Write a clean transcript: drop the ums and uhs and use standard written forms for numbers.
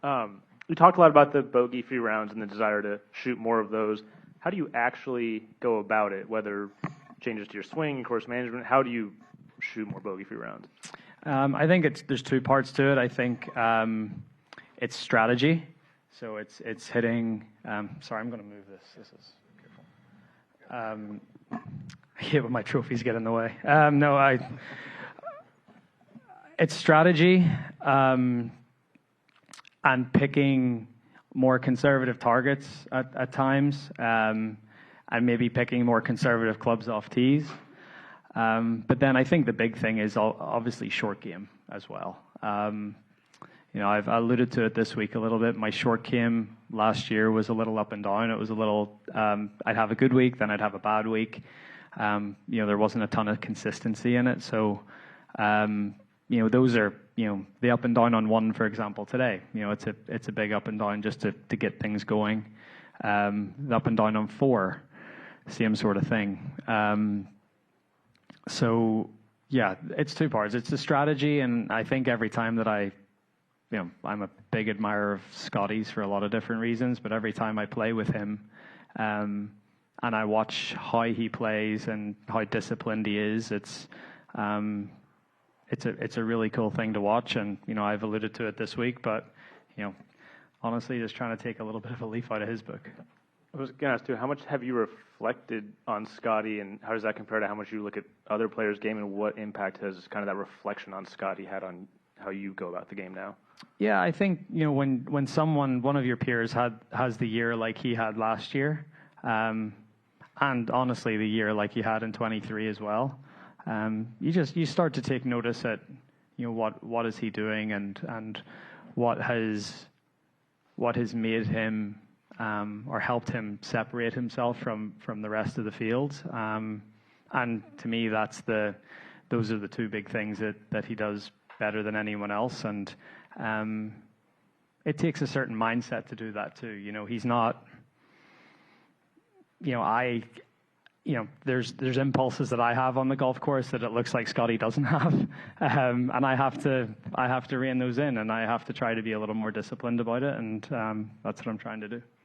We talked a lot about the bogey-free rounds and the desire to shoot more of those. How do you actually go about it, whether changes to your swing, course management? How do you shoot more bogey-free rounds? I think there's two parts to it. I think it's strategy. So it's hitting. Sorry, I'm going to move this. This is careful. I hate when my trophies get in the way. It's strategy and picking more conservative targets at times, and maybe picking more conservative clubs off tees. But then I think the big thing is obviously short game as well. I've alluded to it this week a little bit. My short game last year was a little up and down. It was a little, I'd have a good week, then I'd have a bad week. There wasn't a ton of consistency in it. So, those are, the up and down on one, for example, today. It's a big up and down just to get things going. The up and down on 4, same sort of thing. So, yeah, it's two parts. It's the strategy, and I think every time that I'm a big admirer of Scottie's for a lot of different reasons, but every time I play with him, and I watch how he plays and how disciplined he is, it's a really cool thing to watch. And I've alluded to it this week, but honestly, just trying to take a little bit of a leaf out of his book. I was going to ask too, how much have you reflected on Scottie, and how does that compare to how much you look at other players' game, and what impact has kind of that reflection on Scottie had on how you go about the game now? Yeah, I think when one of your peers has the year like he had last year, and honestly the year like he had in 23 as well, you start to take notice at what is he doing, and what has made him or helped him separate himself from the rest of the field. And to me, those are the two big things that he does better than anyone else. And it takes a certain mindset to do that too. He's not, there's impulses that I have on the golf course that it looks like Scottie doesn't have. And I have to rein those in, and I have to try to be a little more disciplined about it. And that's what I'm trying to do.